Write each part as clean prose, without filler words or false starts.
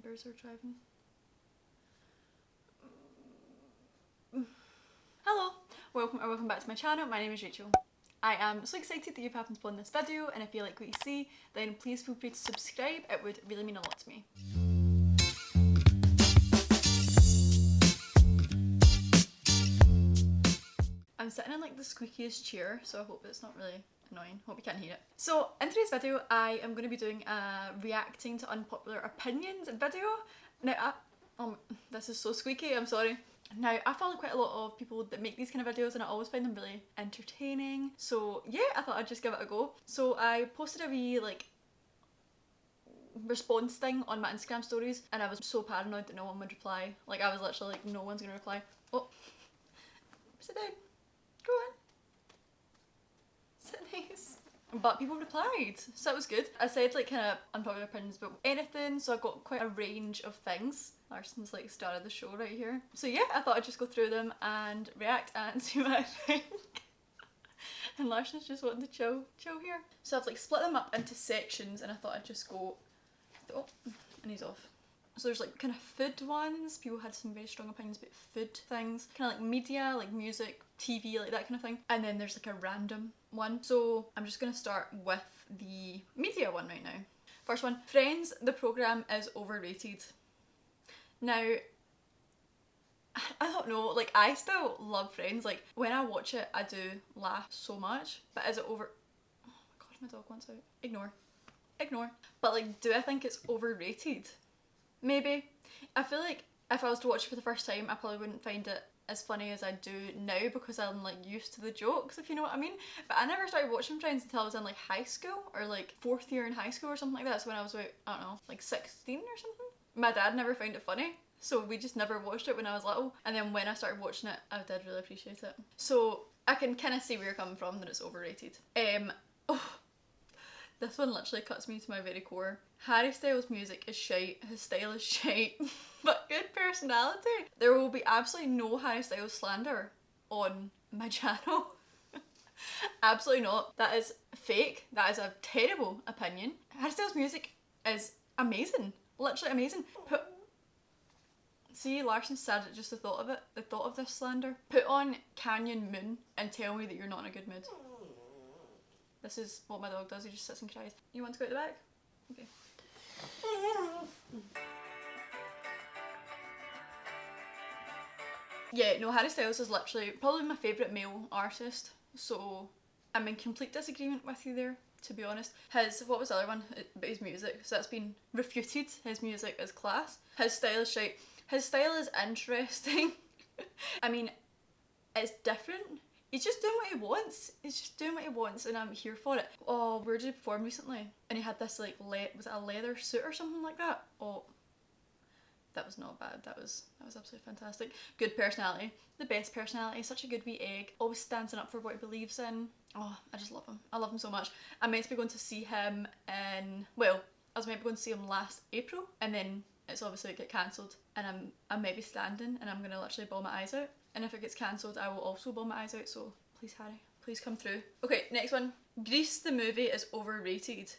neighbours are driving. Hello, welcome back to my channel. My name is Rachel. I am so excited that you've happened to put on this video, and if you like what you see, then please feel free to subscribe. It would really mean a lot to me. I'm sitting in like the squeakiest chair, so I hope it's not really annoying. Hope you can't hear it. So in today's video, I am going to be doing a reacting to unpopular opinions video. Now, this is so squeaky, I'm sorry. Now, I follow quite a lot of people that make these kind of videos and I always find them really entertaining. So yeah, I thought I'd just give it a go. So I posted a wee like response thing on my Instagram stories and I was so paranoid that no one would reply. Like I was literally like, no one's gonna reply. Oh, sit down. Go on. Sit nice. But people replied, so that was good. I said like kind of unpopular opinions about anything, so I got quite a range of things. Larson's like star of the show right here. So yeah, I thought I'd just go through them and react and see what I think. And Larson's just wanting to chill here. So I've like split them up into sections and I thought I'd just go, oh, and he's off. So there's like kind of food ones. People had some very strong opinions about food things. Kind of like media, like music, TV, like that kind of thing. And then there's like a random one. So I'm just going to start with the media one right now. First one, Friends, the programme is overrated. Now, I don't know, like I still love Friends. Like when I watch it, I do laugh so much. But is it over... Oh my god, my dog wants out. Ignore. But like, do I think it's overrated? Maybe. I feel like if I was to watch it for the first time, I probably wouldn't find it as funny as I do now because I'm like used to the jokes, if you know what I mean. But I never started watching Friends until I was in like high school or like 4th year in high school or something like that. So when I was about, I don't know, like 16 or something. My dad never found it funny, so we just never watched it when I was little. And then when I started watching it, I did really appreciate it. So I can kind of see where you're coming from, that it's overrated. Oh, this one literally cuts me to my very core. Harry Styles' music is shite, his style is shite, but good personality. There will be absolutely no Harry Styles slander on my channel. Absolutely not. That is fake. That is a terrible opinion. Harry Styles' music is amazing. Literally amazing. See, Larson said it, just the thought of it, the thought of this slander. Put on Canyon Moon and tell me that you're not in a good mood. This is what my dog does, he just sits and cries. You want to go at the back? Okay. Yeah, no, Harry Styles is literally probably my favourite male artist, so I'm in complete disagreement with you there, to be honest. What was the other one about his music? So that's been refuted, his music is class. His style is shite. His style is interesting. I mean, it's different. He's just doing what he wants. He's just doing what he wants and I'm here for it. Oh, where did he perform recently? And he had this like, was it a leather suit or something like that? Oh, that was not bad. That was absolutely fantastic. Good personality. The best personality. Such a good wee egg. Always standing up for what he believes in. Oh, I just love him. I love him so much. I'm meant to be going to see him in, well, I was meant to be going to see him last April and then it's obviously get cancelled and I might be standing and I'm going to literally bawl my eyes out. And if it gets cancelled, I will also bawl my eyes out, so please, Harry, please come through. Okay, next one. Grease the movie is overrated.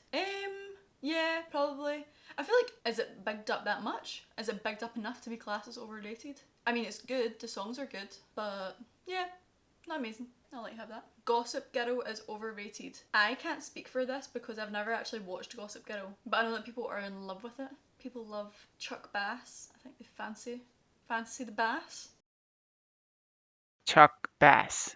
Yeah, probably. I feel like, is it bigged up that much? Is it bigged up enough to be classed as overrated? I mean, it's good, the songs are good, but yeah, not amazing. I'll let you have that. Gossip Girl is overrated. I can't speak for this because I've never actually watched Gossip Girl, but I know that people are in love with it. People love Chuck Bass. I think they fancy the bass. Chuck Bass.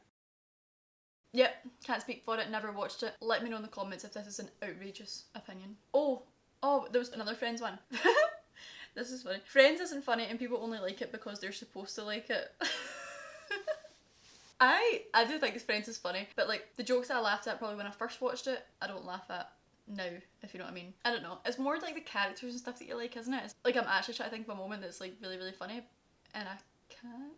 Yep, can't speak for it, never watched it. Let me know in the comments if this is an outrageous opinion. Oh, there was another Friends one. This is funny. Friends isn't funny and people only like it because they're supposed to like it. I do think Friends is funny, but like the jokes that I laughed at probably when I first watched it, I don't laugh at now, if you know what I mean. I don't know. It's more like the characters and stuff that you like, isn't it? It's like I'm actually trying to think of a moment that's like really, really funny and I can't.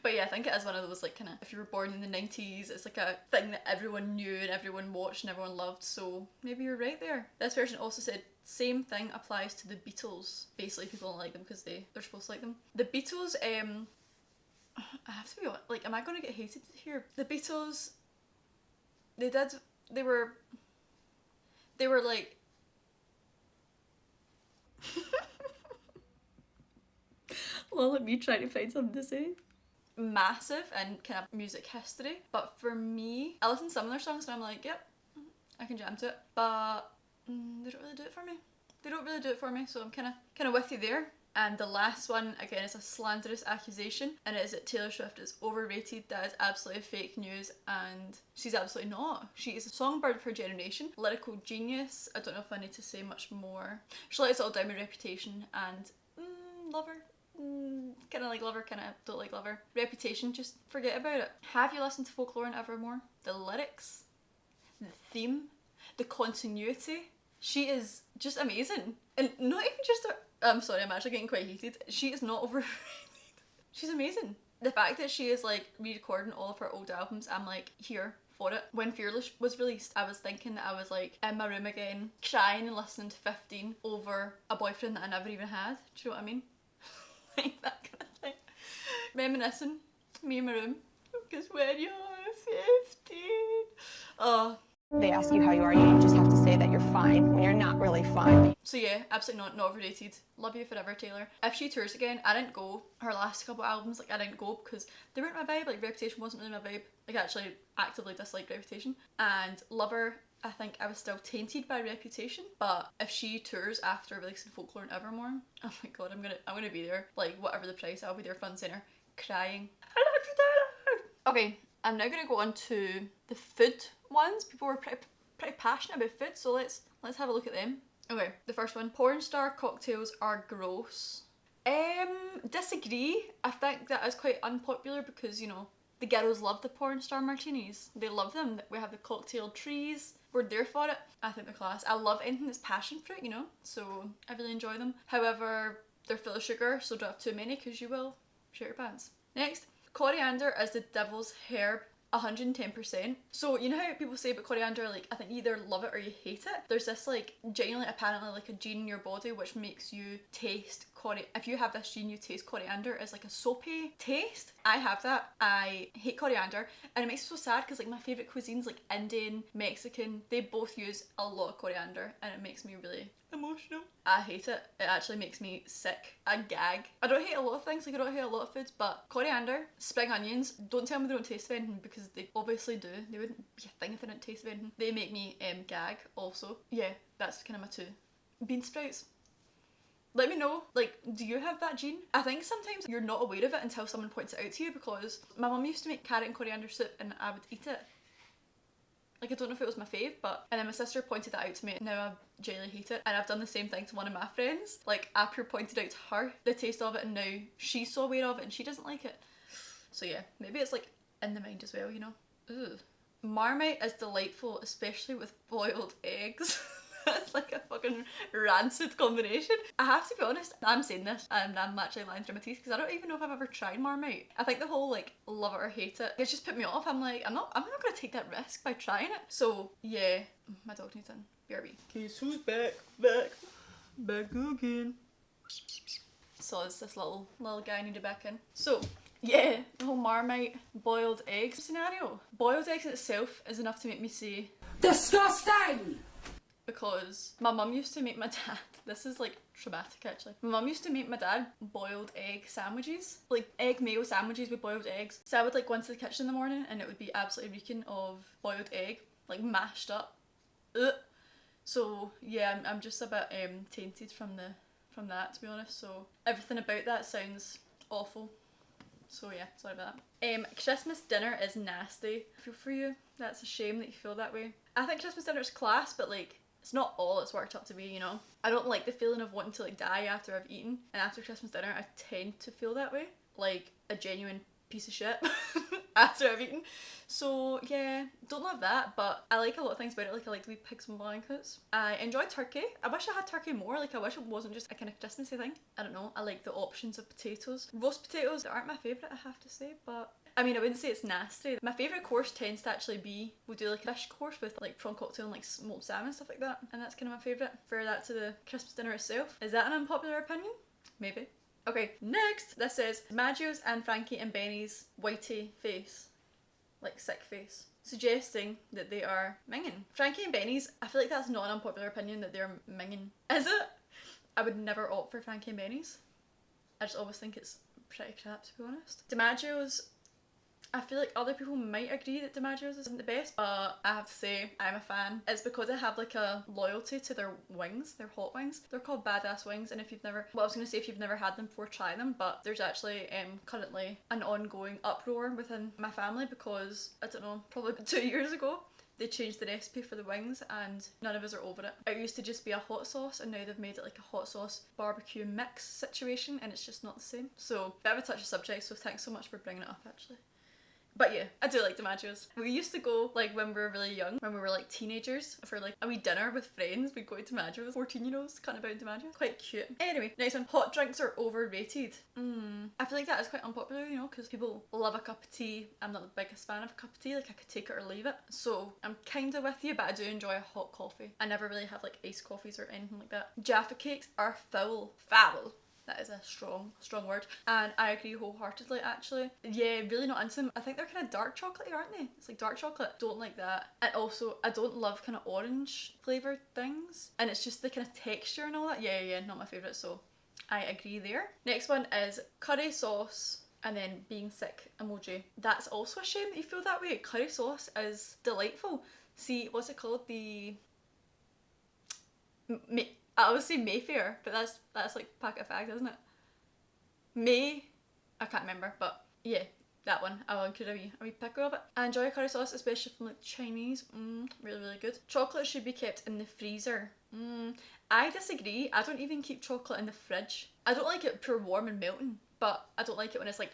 But yeah, I think it is one of those like kind of, if you were born in the 90s, it's like a thing that everyone knew and everyone watched and everyone loved, so maybe you're right there. This person also said, same thing applies to the Beatles. Basically people don't like them because they're supposed to like them. The Beatles, I have to be honest, like, am I going to get hated here? The Beatles, they were like... Well, let me try to find something to say. Massive in kind of music history, but for me, I listen to some of their songs and I'm like, yep, I can jam to it, but they don't really do it for me. They don't really do it for me, so I'm kind of with you there. And the last one, again, is a slanderous accusation, and it is that Taylor Swift is overrated. That is absolutely fake news, and she's absolutely not. She is a songbird of her generation, lyrical genius. I don't know if I need to say much more. She let us all down with Reputation, and love her. Kind of like love her, kind of don't like love her. Reputation, just forget about it. Have you listened to Folklore and Evermore? The lyrics, the theme, the continuity. She is just amazing. And not even just I'm sorry, I'm actually getting quite heated. She is not overrated. She's amazing. The fact that she is like re-recording all of her old albums, I'm like here for it. When Fearless was released, I was thinking that I was like in my room again, crying and listening to 15 over a boyfriend that I never even had. Do you know what I mean? Like that kind of thing. Reminiscing, me in my room. Because when you're 15. Oh. They ask you how you are, you just have to say that you're fine when you're not really fine. So yeah, absolutely not overrated. Love you forever, Taylor. If she tours again, I didn't go. Her last couple albums, like I didn't go because they weren't my vibe. Like Reputation wasn't really my vibe. Like I actually actively disliked Reputation. And Lover, I think I was still tainted by Reputation. But if she tours after releasing Folklore and Evermore, oh my god, I'm gonna be there. Like whatever the price, I'll be there front and centre, crying. I love you, Taylor. Okay, I'm now gonna go on to the food ones. People were pretty passionate about food, so let's have a look at them. Okay, the first one. Porn star cocktails are gross. Disagree. I think that is quite unpopular because, you know, the girls love the porn star martinis. They love them. We have the cocktail trees. We're there for it. I think they're class. I love anything that's passion fruit, you know, so I really enjoy them. However, they're full of sugar, so don't have too many because you will shit your pants. Next, coriander is the devil's herb. 110%. So you know how people say about coriander, like I think you either love it or you hate it? There's this like genuinely apparently like a gene in your body which makes you taste if you have this gene you taste coriander as like a soapy taste. I have that. I hate coriander and it makes me so sad because like my favourite cuisines like Indian, Mexican, they both use a lot of coriander and it makes me really emotional. I hate it. It actually makes me sick. I gag. I don't hate a lot of things, like I don't hate a lot of foods, but coriander, spring onions, don't tell me they don't taste of anything because they obviously do. They wouldn't be a thing if they didn't taste of anything. They make me gag also. Yeah, that's kind of my two. Bean sprouts. Let me know, like, do you have that gene? I think sometimes you're not aware of it until someone points it out to you because my mum used to make carrot and coriander soup and I would eat it. Like, I don't know if it was my fave, but... And then my sister pointed that out to me and now I genuinely hate it. And I've done the same thing to one of my friends. Like, I pure pointed out to her the taste of it and now she's so aware of it and she doesn't like it. So yeah, maybe it's like in the mind as well, you know? Ugh. Marmite is delightful, especially with boiled eggs. That's like a fucking rancid combination. I have to be honest, I'm saying this and I'm actually lying through my teeth because I don't even know if I've ever tried Marmite. I think the whole like love it or hate it's just put me off. I'm like, I'm not gonna take that risk by trying it. So yeah, my dog needs in. BRB. Guess who's back again. So it's this little guy I need to back in. So yeah, the whole Marmite boiled eggs scenario. Boiled eggs in itself is enough to make me say disgusting! Because my mum used to make my dad, this is like traumatic actually, my mum used to make my dad boiled egg sandwiches, like egg mayo sandwiches with boiled eggs. So I would like go into the kitchen in the morning and it would be absolutely reeking of boiled egg, like mashed up. Ugh. So yeah, I'm just a bit tainted from that to be honest, so everything about that sounds awful. So yeah, sorry about that. Christmas dinner is nasty. I feel for you. That's a shame that you feel that way. I think Christmas dinner is class, but like it's not all it's worked up to be, you know? I don't like the feeling of wanting to like die after I've eaten, and after Christmas dinner I tend to feel that way. Like a genuine piece of shit after I've eaten. So yeah, don't love that, but I like a lot of things about it. Like I like the wee pigs and blankets. I enjoy turkey. I wish I had turkey more. Like I wish it wasn't just a kind of Christmassy thing. I don't know, I like the options of potatoes. Roast potatoes aren't my favourite, I have to say, but I mean, I wouldn't say it's nasty. My favourite course tends to actually be, we'll do like a fish course with like prawn cocktail and like smoked salmon, stuff like that. And that's kind of my favourite. Prefer that to the Christmas dinner itself. Is that an unpopular opinion? Maybe. Okay, next, this is Maggio's and Frankie and Benny's whitey face. Like sick face. Suggesting that they are minging. Frankie and Benny's, I feel like that's not an unpopular opinion that they're minging. Is it? I would never opt for Frankie and Benny's. I just always think it's pretty crap, to be honest. DiMaggio's, I feel like other people might agree that DiMaggio's isn't the best, but I have to say I'm a fan. It's because I have like a loyalty to their wings, their hot wings. They're called Badass Wings, and if you've never, well, I was going to say if you've never had them before, try them, but there's actually currently an ongoing uproar within my family because, I don't know, probably 2 years ago, they changed the recipe for the wings and none of us are over it. It used to just be a hot sauce and now they've made it like a hot sauce barbecue mix situation and it's just not the same. So, bit of a touchy subject, so thanks so much for bringing it up actually. But yeah, I do like DiMaggio's. We used to go, like, when we were really young, when we were, like, teenagers, for, like, a wee dinner with friends, we'd go to DiMaggio's. 14-year-olds, can't about DiMaggio's. Quite cute. Anyway, next one. Hot drinks are overrated. I feel like that is quite unpopular, you know, because people love a cup of tea. I'm not the biggest fan of a cup of tea. Like, I could take it or leave it. So, I'm kind of with you, but I do enjoy a hot coffee. I never really have, like, iced coffees or anything like that. Jaffa cakes are foul. Foul. That is a strong word. And I agree wholeheartedly, actually. Yeah, really not into them. I think they're kind of dark chocolatey, aren't they? It's like dark chocolate. Don't like that. And also, I don't love kind of orange flavoured things. And it's just the kind of texture and all that. Yeah, not my favourite, so I agree there. Next one is curry sauce and then being sick emoji. That's also a shame that you feel that way. Curry sauce is delightful. See, what's it called? I always say Mayfair, but that's like packet of fags, isn't it? I can't remember, but yeah, that one. I'll include a wee picture of it. I enjoy curry sauce, especially from like Chinese. Really good. Chocolate should be kept in the freezer. I disagree. I don't even keep chocolate in the fridge. I don't like it pure warm and melting, but I don't like it when it's like,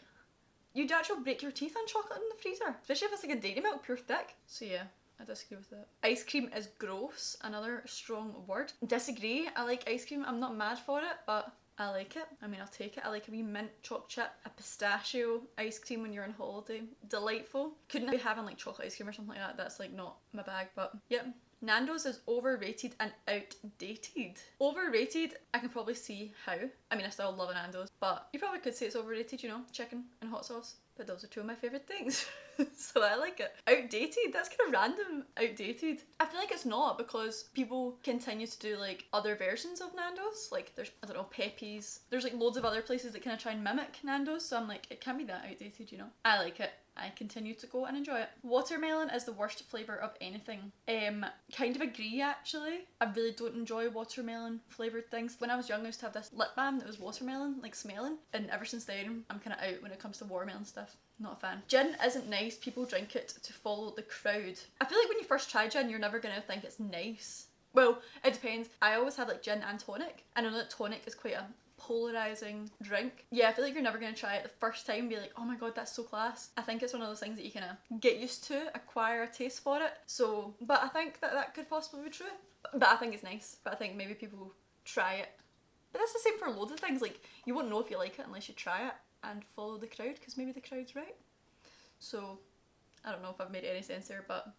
you'd actually break your teeth on chocolate in the freezer, especially if it's like a dairy milk, pure thick. So yeah. I disagree with that. Ice cream is gross, another strong word. Disagree, I like ice cream, I'm not mad for it, but I like it. I mean, I'll take it. I like a wee mint choc chip, a pistachio ice cream when you're on holiday. Delightful. Couldn't be having like chocolate ice cream or something like that, that's like not my bag, but yep. Nando's is overrated and outdated. Overrated, I can probably see how. I mean, I still love a Nando's, but you probably could say it's overrated, you know, chicken and hot sauce. But those are two of my favourite things. So I like it. Outdated? That's kind of random. Outdated. I feel like it's not because people continue to do like other versions of Nando's. Like there's, I don't know, Pepe's. There's like loads of other places that kind of try and mimic Nando's. So I'm like, it can't be that outdated, you know? I like it. I continue to go and enjoy it. Watermelon is the worst flavour of anything. Kind of agree actually. I really don't enjoy watermelon flavoured things. When I was young I used to have this lip balm that was watermelon, like smelling. And ever since then I'm kind of out when it comes to watermelon stuff. Not a fan. Gin isn't nice, people drink it to follow the crowd. I feel like when you first try gin you're never gonna think it's nice. Well, it depends. I always have like gin and tonic. I know that tonic is quite a polarizing drink. Yeah, I feel like you're never going to try it the first time and be like, oh my god, that's so class. I think it's one of those things that you kind of get used to, acquire a taste for it. So, but I think that could possibly be true. But I think it's nice. But I think maybe people try it. But that's the same for loads of things. Like, you won't know if you like it unless you try it and follow the crowd, because maybe the crowd's right. So, I don't know if I've made any sense there, but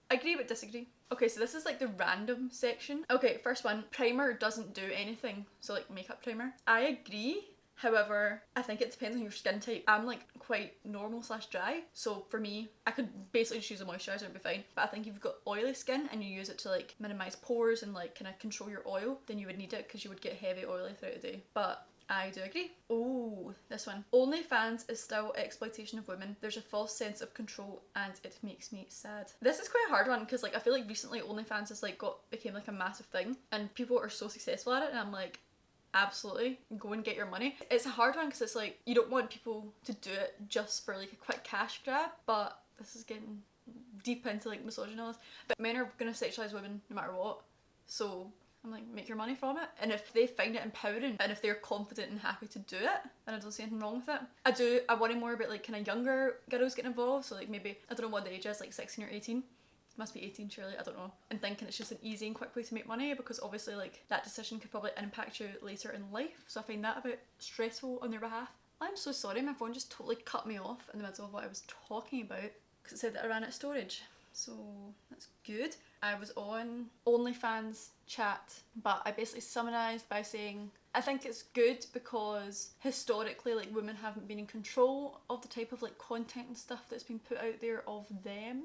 agree but disagree. Okay, so this is like the random section. Okay, first one, primer doesn't do anything. So like makeup primer. I agree. However, I think it depends on your skin type. I'm like quite normal / dry. So for me, I could basically just use a moisturiser and be fine. But I think if you've got oily skin and you use it to like minimise pores and like kind of control your oil, then you would need it because you would get heavy oily throughout the day. But I do agree. Oh, this one. OnlyFans is still exploitation of women. There's a false sense of control and it makes me sad. This is quite a hard one because like I feel like recently OnlyFans has like became like a massive thing and people are so successful at it and I'm like, absolutely, go and get your money. It's a hard one because it's like you don't want people to do it just for like a quick cash grab, but this is getting deep into like misogyny. But men are gonna sexualise women no matter what. So I'm like, make your money from it. And if they find it empowering and if they're confident and happy to do it, then I don't see anything wrong with it. I worry more about like kind of younger girls getting involved. So like maybe, I don't know what the age is, like 16 or 18. Must be 18 surely, I don't know. And thinking it's just an easy and quick way to make money because obviously like that decision could probably impact you later in life. So I find that a bit stressful on their behalf. I'm so sorry, my phone just totally cut me off in the middle of what I was talking about because it said that I ran out of storage. So that's good. I was on OnlyFans chat, but I basically summarised by saying I think it's good because historically like women haven't been in control of the type of like content and stuff that's been put out there of them.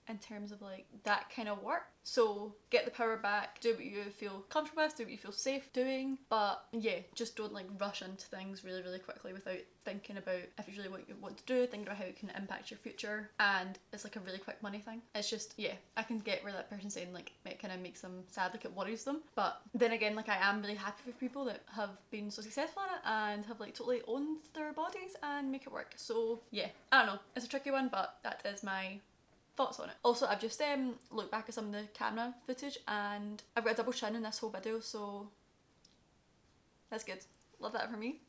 in terms of like that kind of work. So get the power back, do what you feel comfortable with, do what you feel safe doing, but yeah, just don't like rush into things really, really quickly without thinking about if it's really what you want to do, thinking about how it can impact your future, and it's like a really quick money thing. It's just, yeah, I can get where that person's saying like it kind of makes them sad, like it worries them, but then again, like I am really happy with people that have been so successful in it and have like totally owned their bodies and make it work. So yeah, I don't know, it's a tricky one, but that is my thoughts on it. Also, I've just looked back at some of the camera footage and I've got a double chin in this whole video, so that's good. Love that for me.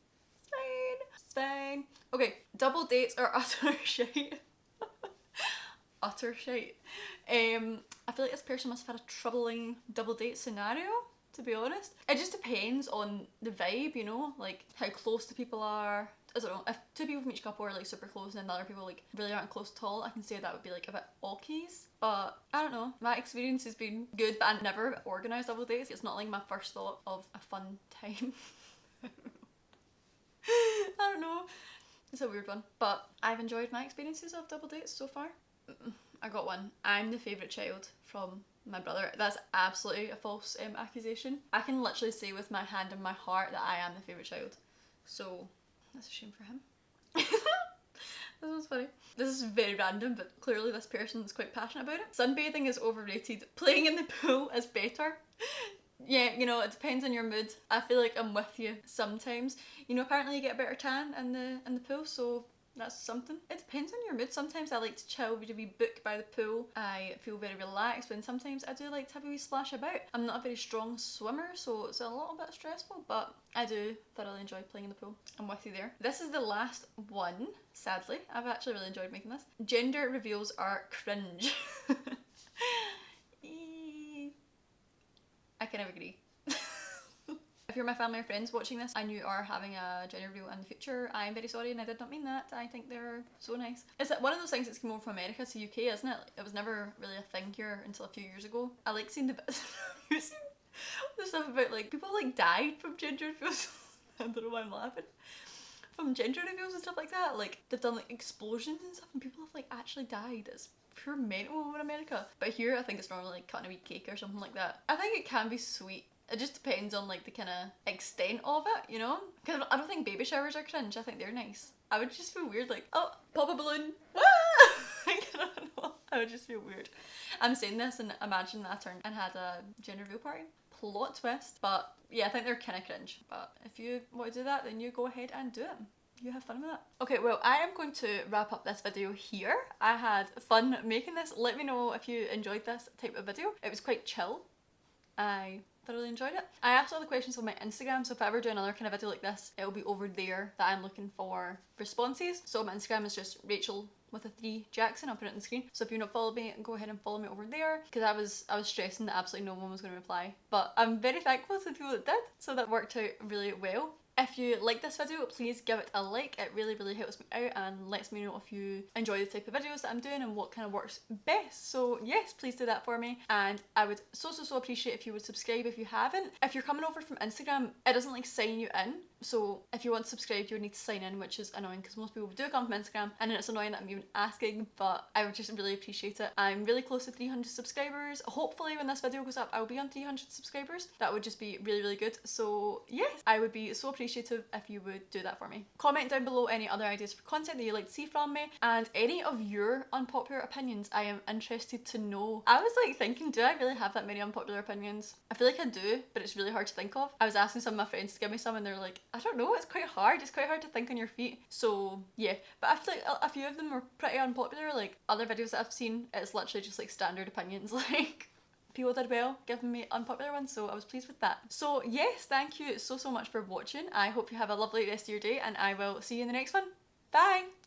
It's fine. Okay, double dates are utter shite. Utter shite. I feel like this person must have had a troubling double date scenario, to be honest. It just depends on the vibe, you know, like how close the people are. I don't know, if two people from each couple are like super close and then the other people like really aren't close at all, I can say that would be like a bit awkies. But I don't know, my experience has been good, but I never organised double dates. It's not like my first thought of a fun time. I don't know. It's a weird one. But I've enjoyed my experiences of double dates so far. I got one. I'm the favourite child from my brother. That's absolutely a false accusation. I can literally say with my hand in my heart that I am the favourite child. So that's a shame for him. This one's funny. This is very random, but clearly this person is quite passionate about it. Sunbathing is overrated. Playing in the pool is better. Yeah, you know, it depends on your mood. I feel like I'm with you sometimes. You know, apparently you get a better tan in the pool, so that's something. It depends on your mood. Sometimes I like to chill, read a wee book by the pool. I feel very relaxed, but sometimes I do like to have a wee splash about. I'm not a very strong swimmer, so it's a little bit stressful, but I do thoroughly enjoy playing in the pool. I'm with you there. This is the last one, sadly. I've actually really enjoyed making this. Gender reveals are cringe. I kind of agree. If you're my family or friends watching this and you are having a gender reveal in the future, I'm very sorry and I did not mean that. I think they're so nice. It's like one of those things that's come over from America to UK, isn't it? It was never really a thing here until a few years ago. I like seeing the bits. You've seen the stuff about like people like died from gender reveals. I don't know why I'm laughing. From gender reveals and stuff like that. Like they've done like explosions and stuff and people have like actually died. It's pure mental in America. But here I think it's normally like cutting a wee cake or something like that. I think it can be sweet. It just depends on like the kind of extent of it, you know? Because I don't think baby showers are cringe, I think they're nice. I would just feel weird like, oh, pop a balloon. I don't know. I would just feel weird. I'm saying this and imagine that I turned and had a gender reveal party. Plot twist. But yeah, I think they're kind of cringe. But if you want to do that, then you go ahead and do it. You have fun with that. Okay, well, I am going to wrap up this video here. I had fun making this. Let me know if you enjoyed this type of video. It was quite chill. I thoroughly enjoyed it. I asked all the questions on my Instagram, so if I ever do another kind of video like this, it'll be over there that I'm looking for responses. So my Instagram is just Rachel with a 3 Jackson. I'll put it on the screen. So if you're not following me, go ahead and follow me over there, because I was stressing that absolutely no one was going to reply. But I'm very thankful to the people that did, so that worked out really well. If you like this video, please give it a like. It really, really helps me out and lets me know if you enjoy the type of videos that I'm doing and what kind of works best. So yes, please do that for me. And I would so appreciate if you would subscribe if you haven't. If you're coming over from Instagram, it doesn't like sign you in. So if you want to subscribe, you would need to sign in, which is annoying because most people do come from Instagram, and then it's annoying that I'm even asking, but I would just really appreciate it. I'm really close to 300 subscribers. Hopefully when this video goes up, I'll be on 300 subscribers. That would just be really, really good. So yes, I would be so appreciative if you would do that for me. Comment down below any other ideas for content that you'd like to see from me, and any of your unpopular opinions. I am interested to know. I was like thinking, do I really have that many unpopular opinions? I feel like I do, but it's really hard to think of. I was asking some of my friends to give me some and they're like, I don't know, it's quite hard. It's quite hard to think on your feet. So yeah, but I feel like a few of them were pretty unpopular. Like other videos that I've seen, it's literally just like standard opinions. Like people did well giving me unpopular ones, so I was pleased with that. So yes, thank you so much for watching. I hope you have a lovely rest of your day and I will see you in the next one. Bye!